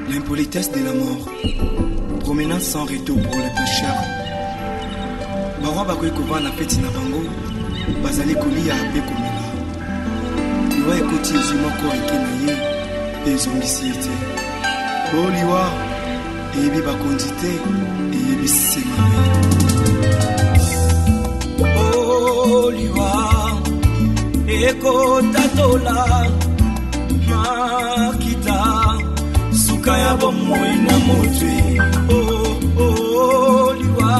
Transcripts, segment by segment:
L'impolitesse de la mort, promenade sans retour pour les pécheurs. Barwa bakoki kovanda na feti na bango bazali kolia mpe komela liwa ekoti ezwi moko eke na ye mpe ezongisi ye te oyo liwa eyebi bakonzi te eyebisi se mabe oyo liwa ekotatola makita suka ya bomoi na motwe oyo liwa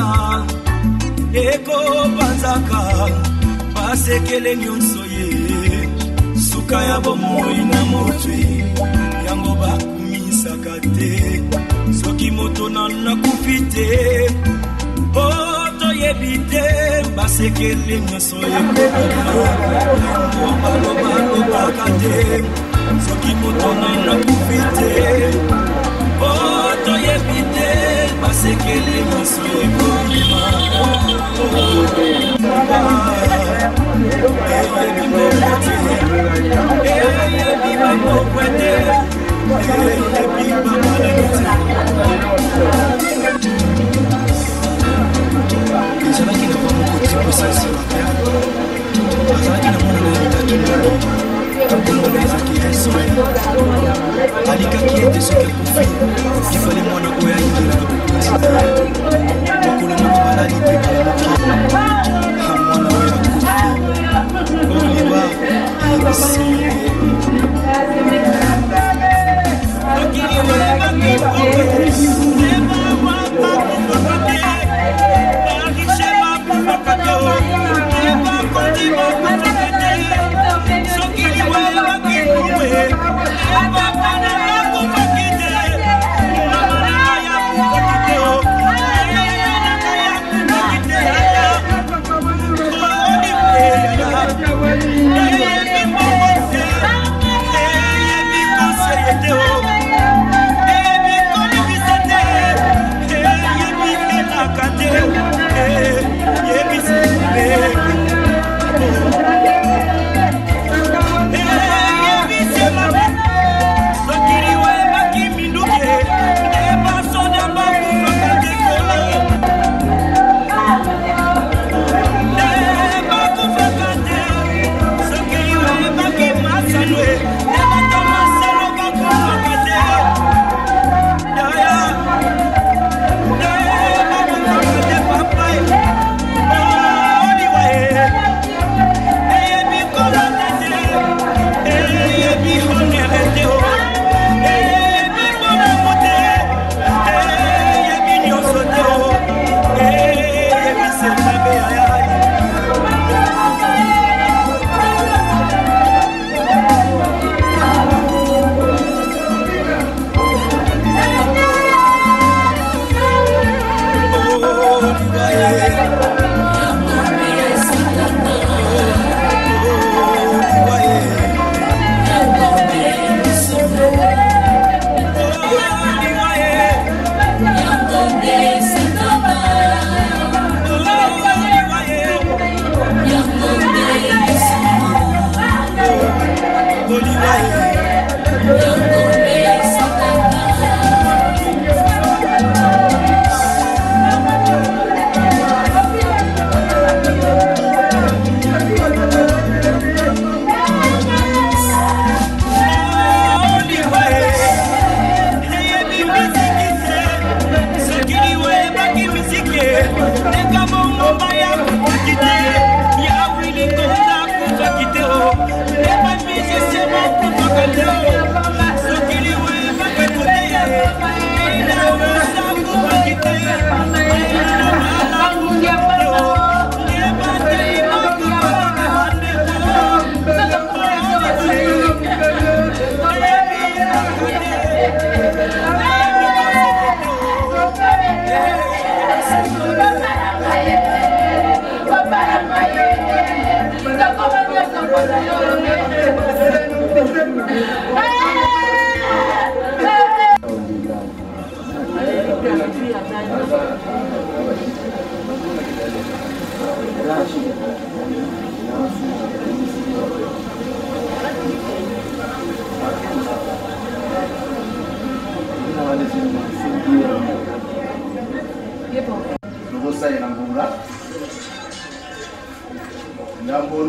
eko banzaka basekele nyonso ye suka ya bomoi na motwe yango bakumisaka te soki moto nakufi te po toyebi te basekele nyonso ye yango balobaka te soki moto nakufi te po toyebi te basekele nyonso ye ezalaki na bamokoti posasi mabe azalaki na mwana na mitatu ntango ezaki resoi alikaki ete soki akufi kifali mwana oyo ayingelaka bokonzi mokolo moko balali mpe balamoki mwana oyo akufi oliwa ayebisi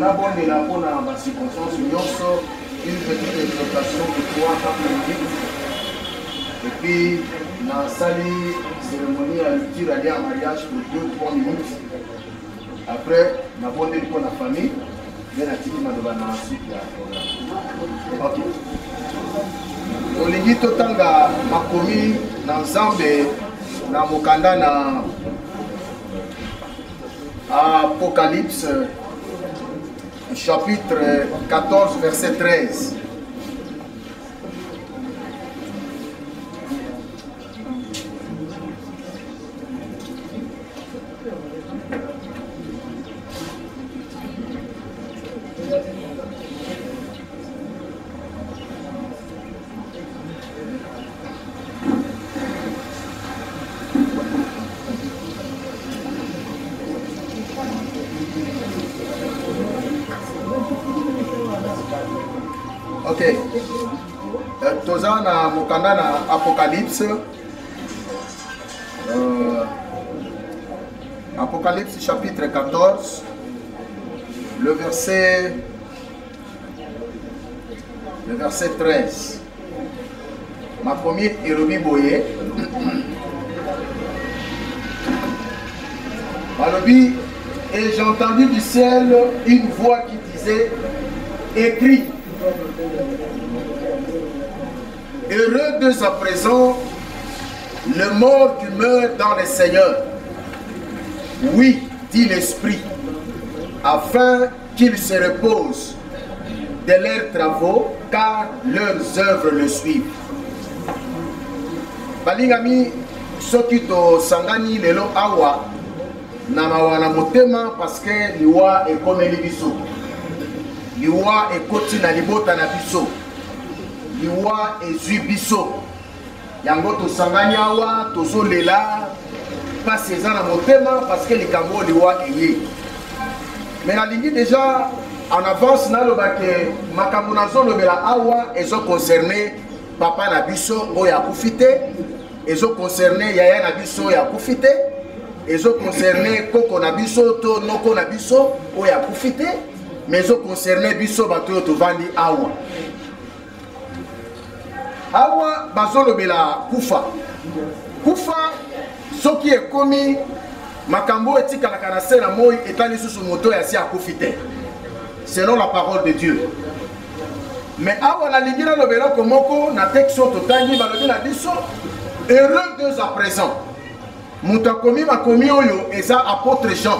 abondé la pour la circonstance une petite exhortation pour 3-4 minutes. Et puis, dans la cérémonie à lecture aller en mariage pour 2-3 minutes. Après, on a abondé pour la famille. Bien attiré ma suite là. Ok. Olingi totanga makomi na Nzambe na mokanda na Apocalypse chapitre 14 verset 13. Ok. Tozana mokanda na Apocalypse. Apocalypse chapitre 14. Le verset 13. Ma première Hérobi Boye. Malobi, et j'ai entendu du ciel une voix qui disait, écrit. Heureux dès à présent le mort qui meurt dans le Seigneur. Oui, dit l'Esprit, afin qu'ils se reposent de leurs travaux, car leurs œuvres le suivent. Balingami Sokito Sangani Lelo Awa Namawana Motema parce que liwa est comme Elibiso. Liwa est koti na libota na biso. Liwa est zui biso. Yango to sangani awa tozo lela pas na motema parce que likambo liwa eye. Mais la ligne déjà en avance na lobake makambo nazo lobela awa ezo concerné papa na biso oya kufite, ezo concerné yaya na biso ya kufite, ezo concerné koko na biso to noko na biso oya kufite. Mais au concerné biso bato to vandi awa. Awa bazolo bela kufa. Kufa soki ekomi makambo etika la kanase na moi etali susu moto ya si akufite. Selon la parole de Dieu. Mais awa na lingira lobela komoko na texto totangi balobi na biso heureux dès à présent. Muta komi makomi oyo eza apôtre Jean.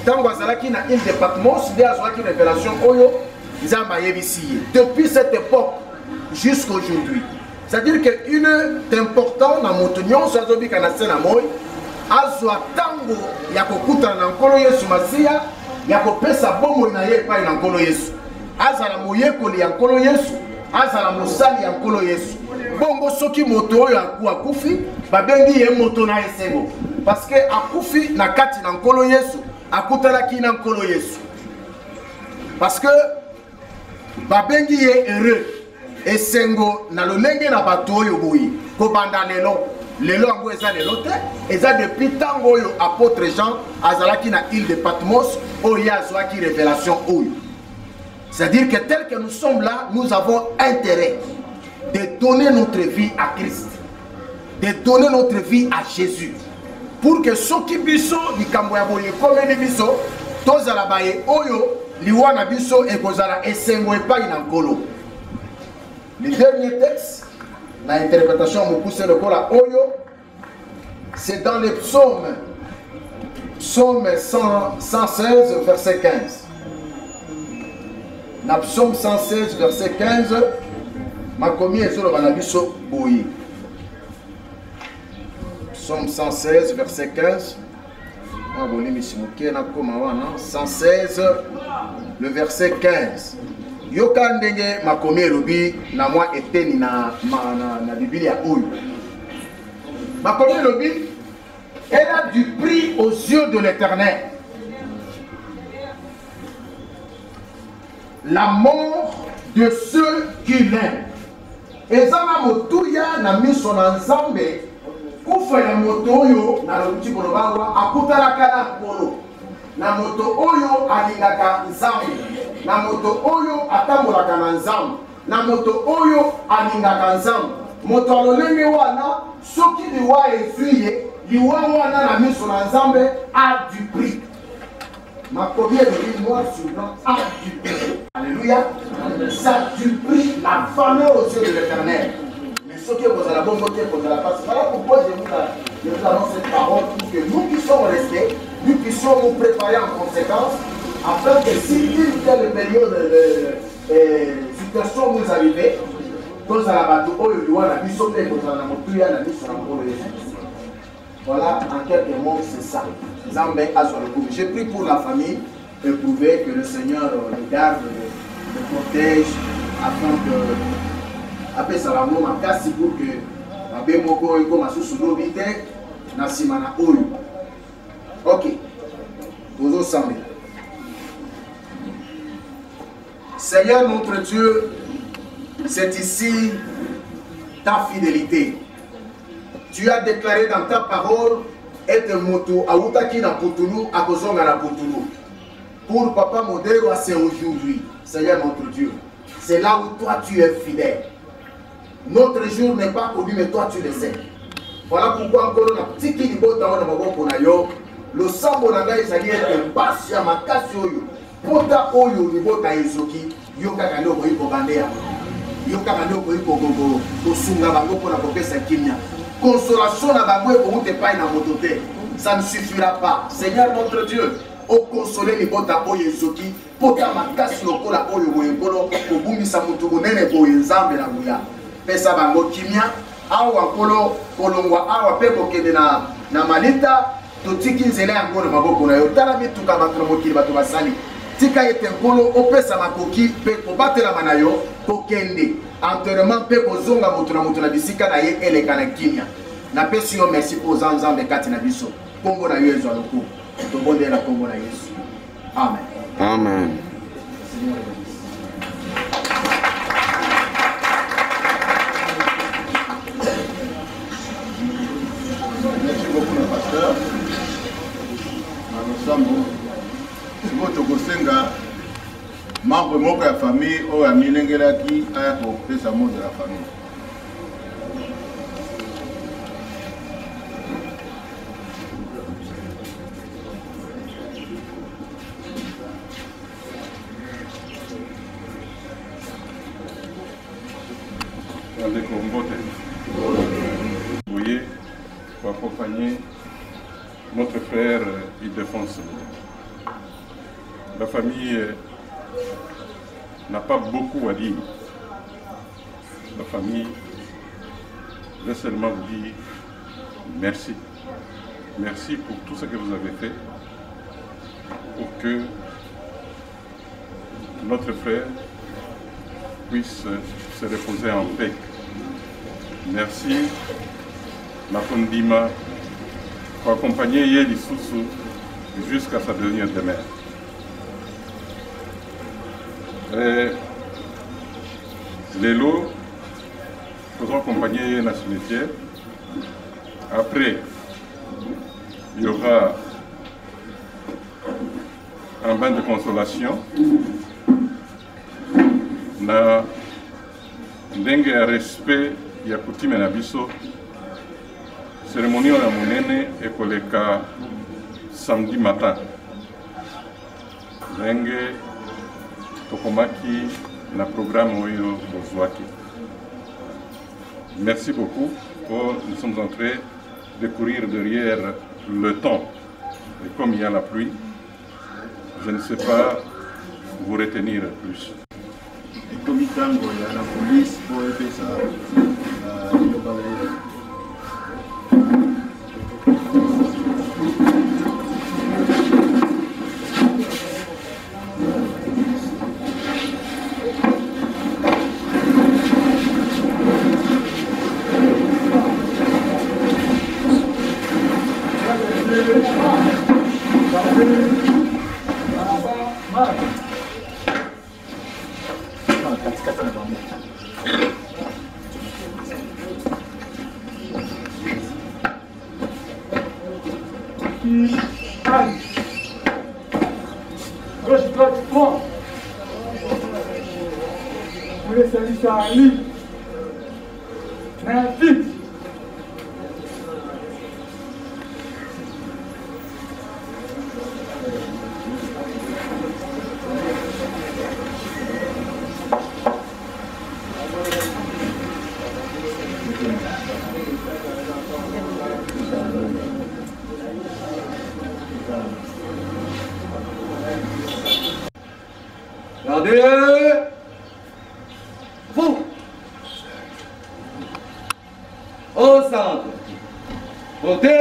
Tango azalaki na île de Patmos, il y a une révélation oyo Nzamba yebisi. Depuis cette époque jusqu'à aujourd'hui. C'est-à-dire que une important na motonyon sazobi kanase na moi azwa tango ya kokuta na nkolo Yesu Masia ya kopesa bomo na ye pa na nkolo Yesu. Azala moyekoli ya nkolo Yesu, azala mosali ya nkolo Yesu. Bongo soki moto oyo akufi babengi ye moto na esengo parce que akufi na kati na nkolo Yesu. Akutalaki na nkolo Yesu parce que babengi ye heureux esengo na lolenge na bato oyo boyi ko banda lelo yango eza lelo te eza depuis tango oyo apôtre Jean azalaki na île de Patmos oyo azwaki révélation oyo. C'est-à-dire que tel que nous sommes là, nous avons intérêt de donner notre vie à Christ, de donner notre vie à Jésus. Pour que ceux qui biso likambo ya boye comme les biso tozala baye oyo liwana biso ekozala esengo epai na nkolo. Le dernier texte, l'interprétation me pousse le kola oyo, c'est dans le psaume 116 verset 15. Na psaume 116 verset 15 makomi ezolo bana biso boye. Psaume 116, verset 15. 116, le verset 15. Yoka ndenge makomi elobi na mwa eteni na Biblia oyo. Makomi elobi, elle a du prix aux yeux de l'Éternel. La mort de ceux qui l'aiment. Ezana motuya na miso na Nzambe. Kufa ya moto oyo na lobuti kolobawa akutalaka na nkolo na moto oyo alingaka Nzambe. na moto oyo atambolaka na nzambe na moto oyo alingaka nzambe moto alolenge wana soki liwa ezwi ye liwa wana na miso na nzambe a du prix makomi elobi noir sur blanc a du prix alléluia ça du prix la valeur aux yeux de l'éternel mais ce qui vous a la bonne côté vous a la passe voilà pourquoi je vous annonce cette parole pour que nous qui sommes restés nous puissions nous préparer en conséquence afin que si une telle période de situation nous arrivait, nous allons voilà, en quelques mots, c'est ça. J'ai pris pour la famille éprouver que le Seigneur le garde, le protège, afin que, après ça, la mot m'a cassé pour que la bémoko et comme à sous vite, na simana oyo. Ok, vous ensemble. Seigneur notre Dieu, c'est ici ta fidélité. Tu as déclaré dans ta parole être moto autaki na Putulu à Kozonga na Putulu. Pour Papa Modero, c'est aujourd'hui, Seigneur notre Dieu. C'est là où toi tu es fidèle. Notre jour n'est pas connu, mais toi tu le sais. Voilà pourquoi encore on a petit qui le sambo nanga ezali être patient makasi oyo. Pota oyo libota ezoki yokaka ndio koyi kobandea yokaka ndio koyi kogogo kosunga bango pona kopesa kimia consolation na bango ekoute pai na motote ça ne suffira pas Seigneur notre Dieu au consoler libota oyo ezoki pota makasi lokola oyo boyekolo kobumisa mutu monene boye nzambe na buya pesa bango kimia awa nkolo kolongwa awa pe kokende na malita totiki nzela yango na maboko na yo tala mituka bato na mokili bato basali tika ete nkolo opesa makoki pe kobatela na yo kokende enterrement pe kozonga moto na bisika na ye eleka na kimia napesi yo merci pour nzambe kati na biso kombo na yo ezwa lokumu tobondela kombo na Yesu amen amen. Merci beaucoup le pasteur. Nous sommes tokosenga membre moko ya famille oyo amilengelaki aya kopesa mot de la famille. Voyez, pour accompagner notre frère Ildefonse. La famille n'a pas beaucoup à dire. La famille veut seulement vous dire merci. Merci pour tout ce que vous avez fait pour que notre frère puisse se reposer en paix. Merci, Makondima, pour accompagner Yeli Soussou jusqu'à sa dernière demeure. Les lots faudront accompagner la cimetière. Après, il y aura un bain de consolation. Na ndenge ya respect ya kutime na biso cérémonie ya monene ekoleka samedi matin ndenge tokomaki na programme oyo bozwaki. Merci beaucoup. Nous sommes en train de courir derrière le temps et comme il y a la pluie je ne sais pas vous retenir plus. Komitango ya la police pour epesa Charlie. Merci. Regardez. Vous. Au centre. Côté.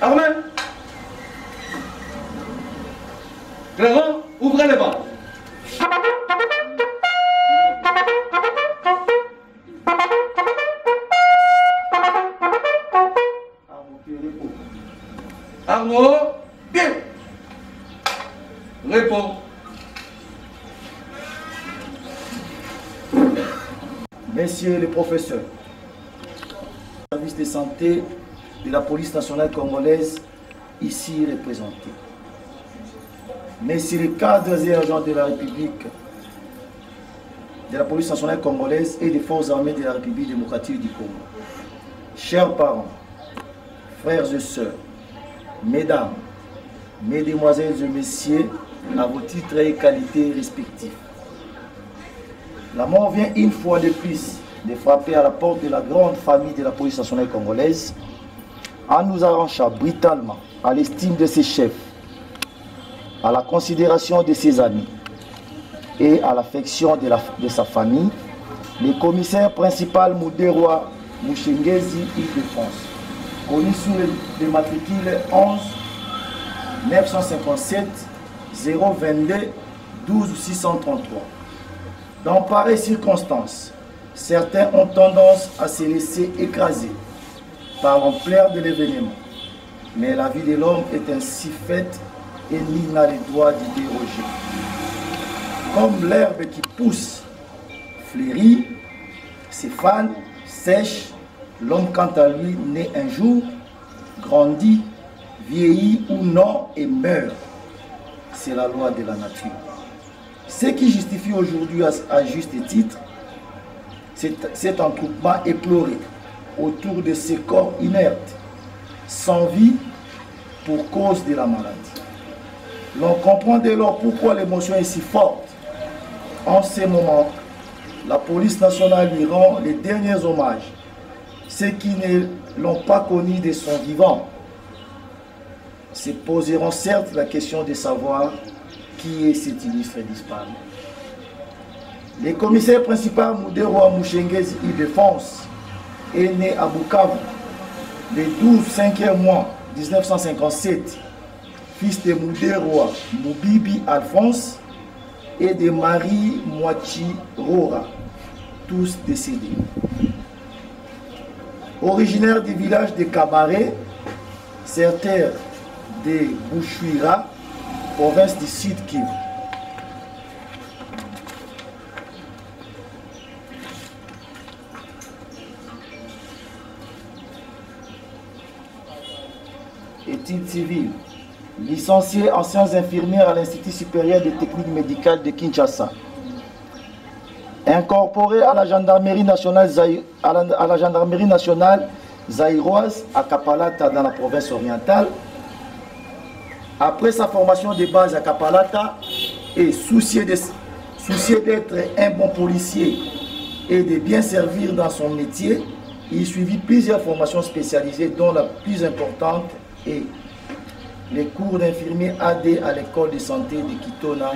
Armé. Clairement, ouvrez les bancs. Arnaud, bien. Réponds. Messieurs les professeurs, le service de santé de la police nationale congolaise ici représentés, messieurs les cadres et agents de la République, de la police nationale congolaise et des forces armées de la République démocratique du Congo, chers parents, frères et sœurs, mesdames, mesdemoiselles et messieurs, à vos titres et qualités respectifs. La mort vient une fois de plus de frapper à la porte de la grande famille de la police nationale congolaise en nous arrachant brutalement à l'estime de ses chefs, à la considération de ses amis et à l'affection de sa famille, le commissaire principal Muderwa Mushengezi Île-de-France, connu sous le matricule 11 957 022 12 633. Dans pareilles circonstances, certains ont tendance à se laisser écraser par l'ampleur de l'événement. Mais la vie de l'homme est ainsi faite et nul n'a le droit d'y déroger. Comme l'herbe qui pousse, fleurit, se fane, sèche, l'homme quant à lui naît un jour, grandit, vieillit ou non et meurt. C'est la loi de la nature. Ce qui justifie aujourd'hui à juste titre cet entroupement éploré autour de ces corps inertes, sans vie pour cause de la maladie. L'on comprend dès lors pourquoi l'émotion est si forte. En ces moments, la police nationale lui rend les derniers hommages. Ceux qui ne l'ont pas connu de son vivant se poseront certes la question de savoir qui est cet illustre disparu. Le commissaire principal Muderwa Mushengezi Île-de-France est né à Bukavu le 12/5e mois 1957, fils de Muderwa Mubibi Alphonse et de Marie Moachi Rora, tous décédés. Originaire du village de Kabaré, certains de Bouchouira, province du Sud Kivu. Études civiles. Licencié en sciences infirmières à l'Institut supérieur de techniques médicales de Kinshasa. Incorporé à la gendarmerie nationale, zaïroise à Kapalata dans la province orientale. Après sa formation de base à Kapalata et soucieux d'être un bon policier et de bien servir dans son métier, il suivit plusieurs formations spécialisées dont la plus importante est les cours d'infirmier AD à l'école de santé de Kitona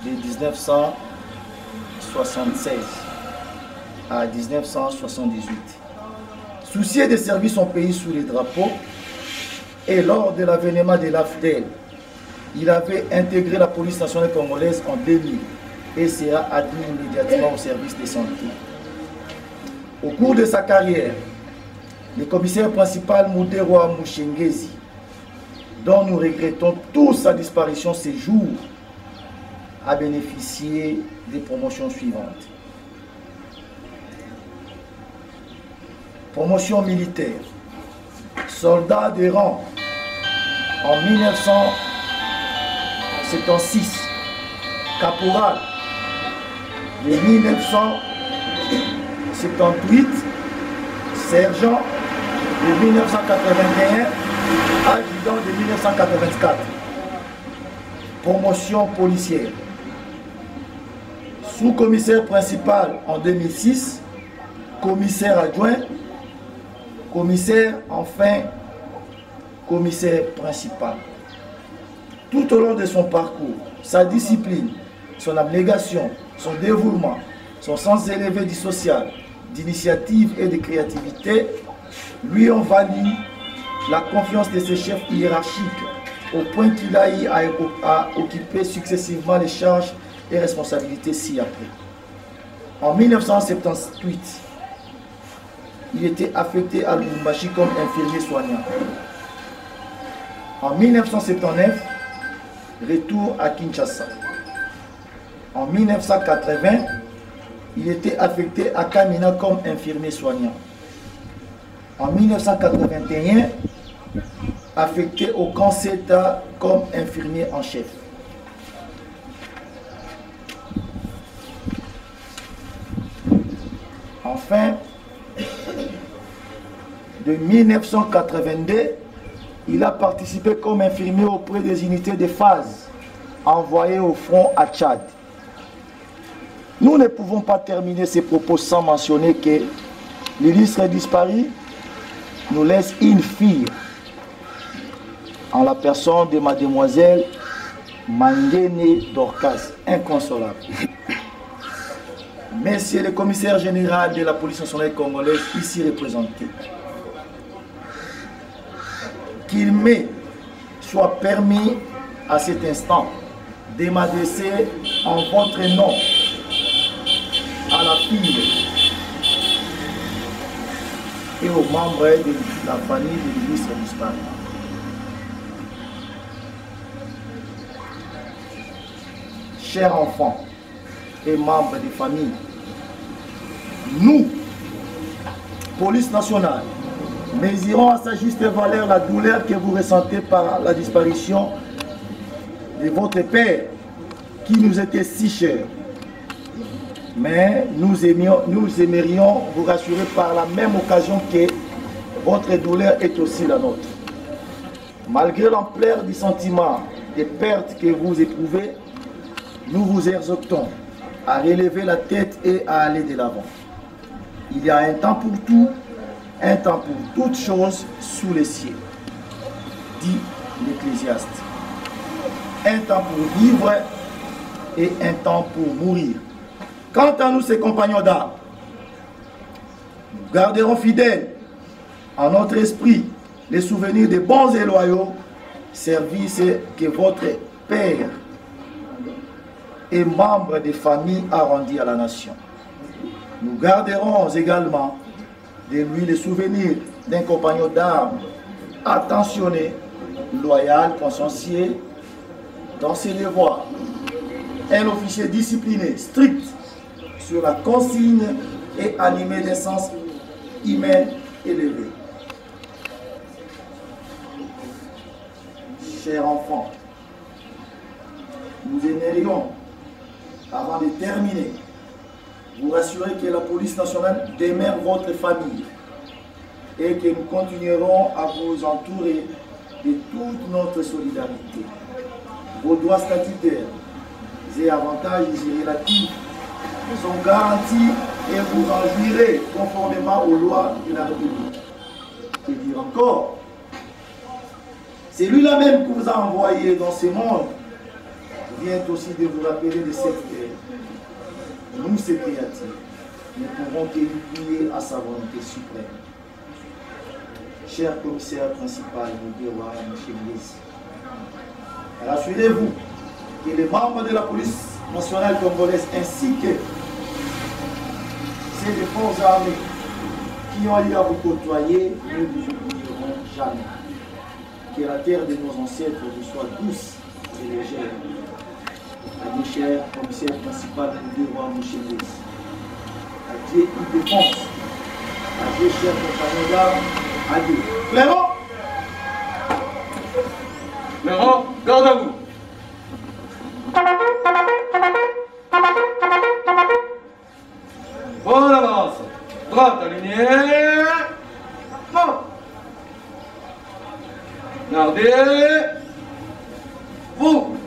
de 1976 à 1978. Soucieux de servir son pays sous les drapeaux, et lors de l'avènement de l'AFDEL, il avait intégré la police nationale congolaise en 2000 et sera admis immédiatement au service de santé. Au cours de sa carrière, le commissaire principal Muderwa Mushengezi, dont nous regrettons tous sa disparition ces jours, a bénéficié des promotions suivantes. Promotion militaire, soldat de rang en 1976, caporal de 1978, sergent de 1981, adjudant de 1984. Promotion policière. Sous-commissaire principal en 2006, commissaire adjoint, commissaire, enfin, commissaire principal. Tout au long de son parcours, sa discipline, son abnégation, son dévouement, son sens élevé du social, d'initiative et de créativité lui ont valu la confiance de ses chefs hiérarchiques au point qu'il a eu à occuper successivement les charges et responsabilités ci-après. En 1978, il était affecté à Lubumbashi comme infirmier soignant. En 1979, retour à Kinshasa. En 1980, il était affecté à Kamina comme infirmier soignant. En 1981, affecté au Kanseta comme infirmier en chef. Enfin, de 1982, il a participé comme infirmier auprès des unités de phase envoyées au front à Tchad. Nous ne pouvons pas terminer ces propos sans mentionner que l'illustre disparu nous laisse une fille en la personne de mademoiselle Mangene Dorcas, inconsolable. Monsieur le commissaire général de la police nationale congolaise, ici représenté, qu'il me soit permis à cet instant de m'adresser en votre nom à la fille et aux membres de la famille de l'illustre disparu. Chers enfants et membres des familles, nous, police nationale, mesurons à sa juste valeur la douleur que vous ressentez par la disparition de votre père qui nous était si cher. Mais nous aimerions vous rassurer par la même occasion que votre douleur est aussi la nôtre. Malgré l'ampleur du sentiment de perte que vous éprouvez, nous vous exhortons à relever la tête et à aller de l'avant. Il y a un temps pour tout, un temps pour toutes choses sous les cieux, dit l'Ecclésiaste. Un temps pour vivre et un temps pour mourir. Quant à nous, ses compagnons d'armes, nous garderons fidèles en notre esprit les souvenirs des bons et loyaux services que votre Père et membre des familles a rendus à la nation. Nous garderons également de lui les souvenirs d'un compagnon d'armes attentionné, loyal, consciencieux dans ses devoirs, un officier discipliné, strict sur la consigne et animé d'un sens humain élevé. Chers enfants, nous aimerions, avant de terminer, vous rassurer que la police nationale demeure votre famille et que nous continuerons à vous entourer de toute notre solidarité. Vos droits statutaires et avantages relatifs sont garantis et vous en jouirez conformément aux lois de la République. Je dis encore, c'est lui-là même qui vous a envoyé dans ce monde vient aussi de vous rappeler de cette terre. Nous, ces créatures, ne pouvons que lui prier à sa volonté suprême. Cher commissaire principal, Mouguewa, M. Blaise, rassurez-vous que les membres de la police nationale congolaise ainsi que ces forces armées qui ont eu à vous côtoyer ne vous oublieront jamais. Que la terre de nos ancêtres vous soit douce et légère. Adieu, cher commissaire principal du roi Michel Blaise. Adieu, Ile-de-France. Adieu, cher compagnon d'armes. Adieu. Clément! Clément, garde à vous. Droite alignée. Bon. Gardez. Vous.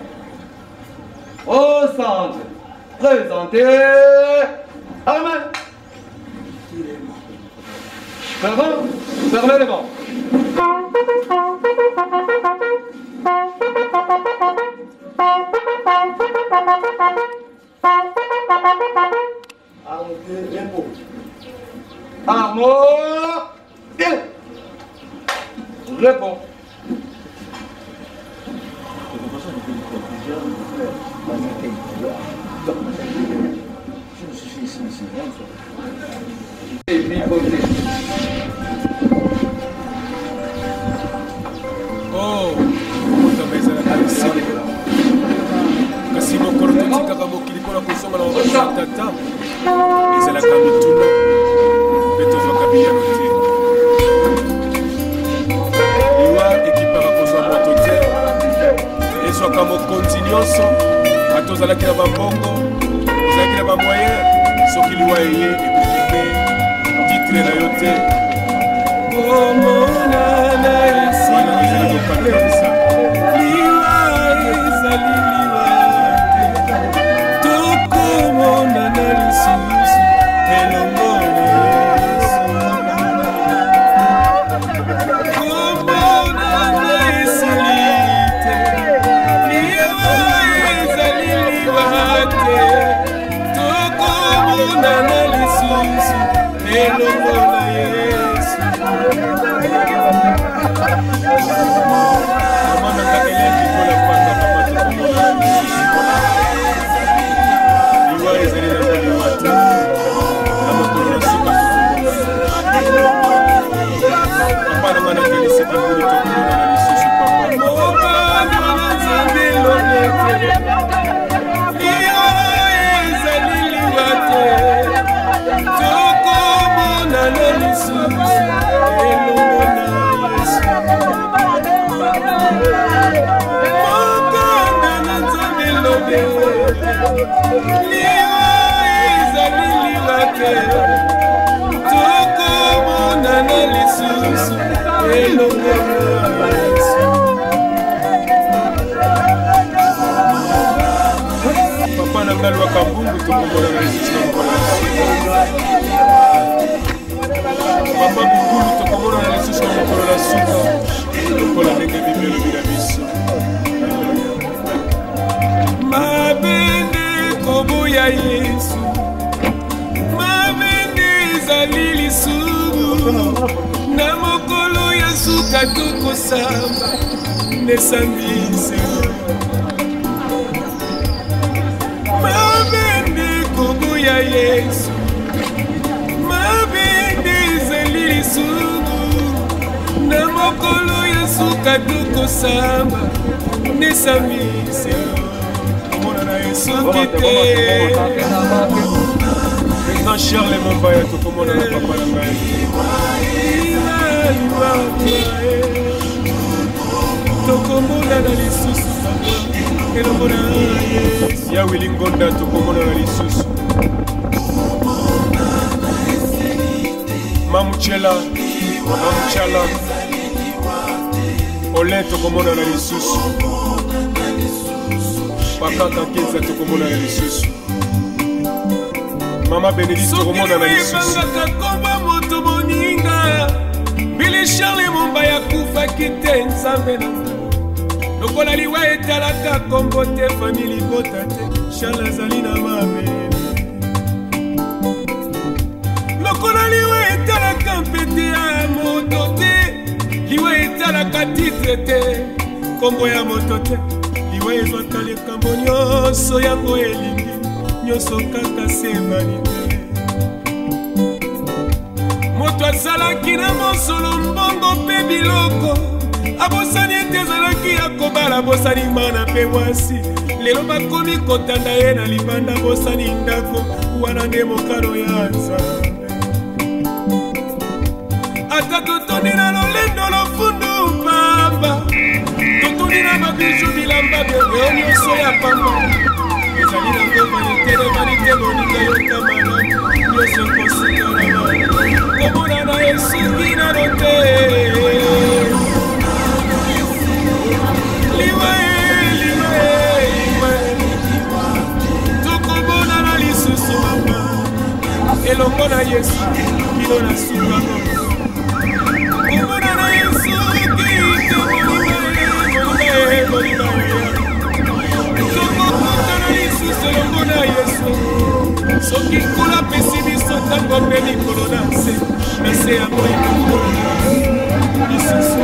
Au centre. Présentez. À la main. Fermez les bancs. Armor. Réponds. Oh, kasi mokolo totikaka mokili mpona kosomba na mabaza tata ezalaka mituna mpe tozwaka biyano te liwa ekipaka kozwa moto te ezwaka mokonzi nyonso ata ozalaki na bambongo ozalaki na bamoyen soki liwa eye ekoki te titre na yo te omonana esina ezalaka okanisa liwa ezali liwa te tokomonana lisusu elongo na Yesu komonana esili te liwa ezali liwa te tokomonana lisusu elongo na Yesu papa na ngai lwaka mbungu tokomona na lisusu papa bungulu tokomona na lisusu na mokolo na suka lokola ndenge bibelo bila biso mabende koboya Yesu mabende ezali lisumu na mokolo ya suka tokosamba nesambise mabende koboya Yesu mabende ezali lisumu na mokolo ya suka tokosamba nesambise komona na Yesu kite président Charles Mombaya tokomona na papa na ngai tokomona na lisusu elongo na Yesu ya Willy Ngonda tokomona na lisusu Mamuchala Ole tokomona na lisusu Pakaka Kinza tokomona na lisusu Mama Benedict tokomona na lisusu Komba moto moninga Billy Charles Mombaya kufa kite nzambe na lokola liwa etalaka kombo te famili bota te Charles azali na mabele lokola liwa etalaka mpete ya moto te liwa etalaka titre te kombo ya moto te liwa ezwaka likambo nyonso yango elingi nyonso kaka semani te moto azalaki na mosolo mbongo mpe biloko abosani ete ezalaki ya kobala abosani mana mpe mwasi lelo bakomi kotanda ye na libanda abosani ndako wana nde mokano ya nzambe ata totondi na lolendo lofundu pamba totondi na babiju bilamba beo nyonso ya pamba ezali nango vanite de vanite moninga yoka malamu nyonso ekosikala tokomona na esuki na lote liwe tokomona na lisusu mama elongo na Yesu kilo na sukango komona na Yesu tokomona na lisusu elongo na Yesu soki nkula pesi biso ntango mpe mikolo na se ya moyi lisusu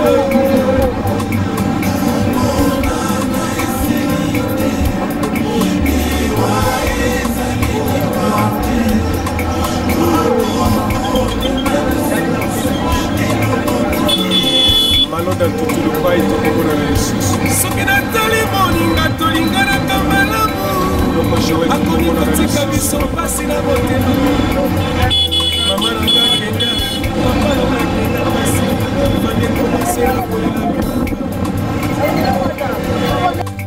malonda tutulupai tokomona na lisusu soki natali moninga tolinganaka malamu akomi kotika biso mpasi na motema mama nanga kenda papa nanga kenda pasi vandekomasela kolela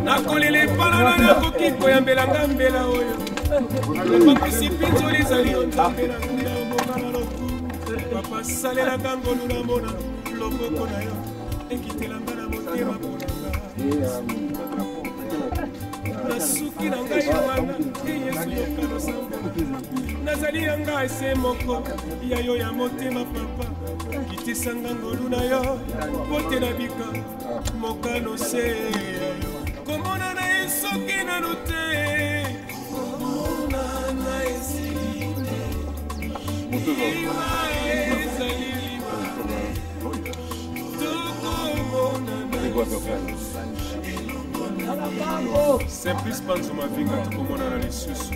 nakolela epalana nakoki koyambelanga mbela oyo bapapisi mpinzoli ezali yo nzambe na ndia omongana loku papa salelaka ngolu na mona loboko na yo ekitelanga na motema ponanga nasuki na ngai wana Yesu yokano sambo nazali ya ngai se moko ya yo ya motema papa kitisanga ngolu na yo pote na bika mokano se komona na esoki na lute komona na esite liwa ezali liwa tokomona na Simplice Panzuma Vinga tokomona na lisusu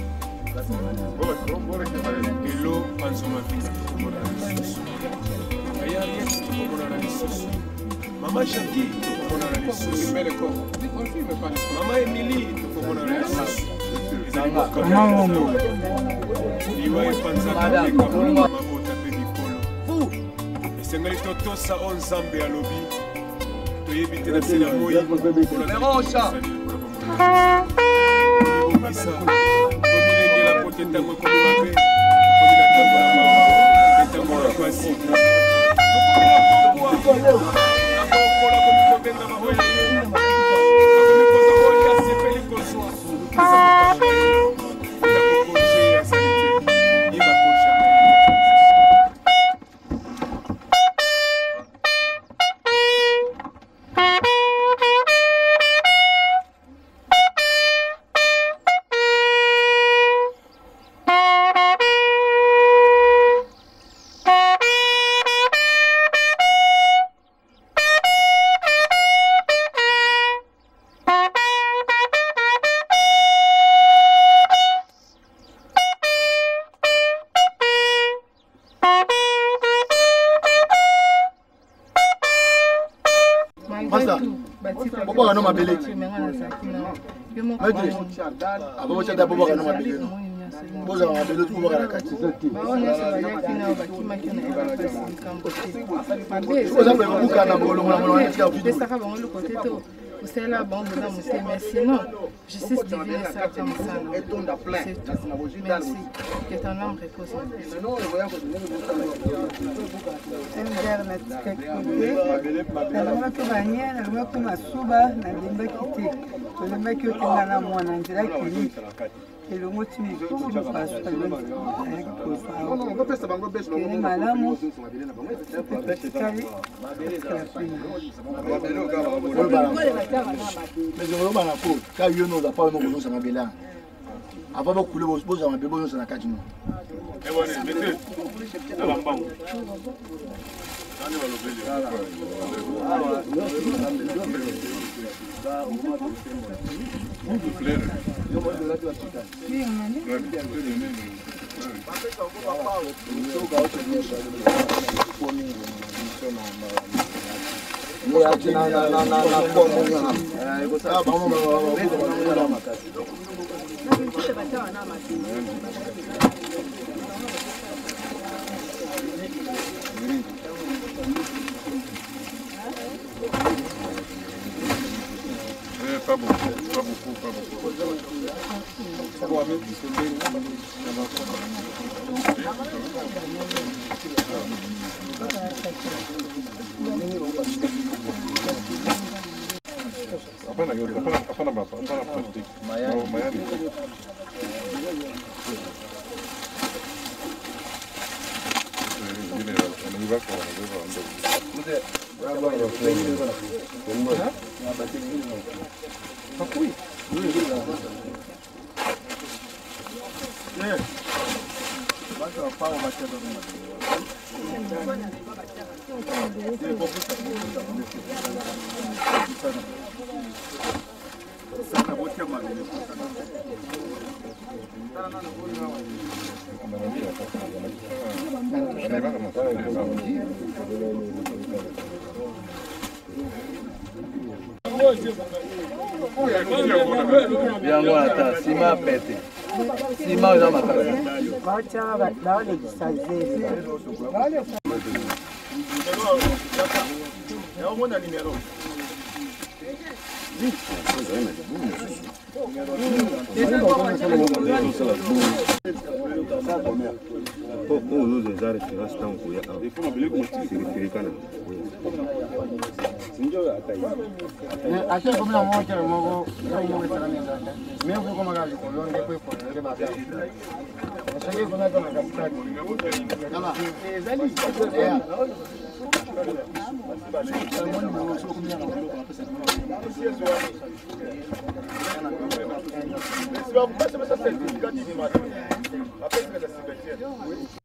elo Panzuma Vinga tokomona na lisusu Ayarias tokomona na lisusu Mama Jackie tokomona na lisusu Mama Emily tokomona na lisusu liwa epanzaka peka mabota mpe mikolo esengeli totosa o nzambe alobi toyebi te na se na moi tomilengela po te ntango ekomi mabe komi na ntango ya mawa ntango ya pasi nakokola komi kobenga mahoya ye nakomi kozokolia sepeli kozwa nakokonje ya salite ibakoshaka Bobo no mabele. Maître. Abo chada bobo no mabele. Boza mabele tu bobo kana kati. Boza pe buka na bolo na mwana tia video. Saka bango le côté to. C'est là bon de la mousse mais sinon justice divine ça comme ça. Merci. Que ton âme repose en paix. Mais je veux pas la peau, car il nous a pas nos besoins à Bélin. Avant de couler vos besoins, on a besoin de la catine. Et voilà, mettez. Pas beaucoup, pas beaucoup, pas beaucoup. hapana plastic. Mayani. Yango ata sima pete. Sima oza makasi. Se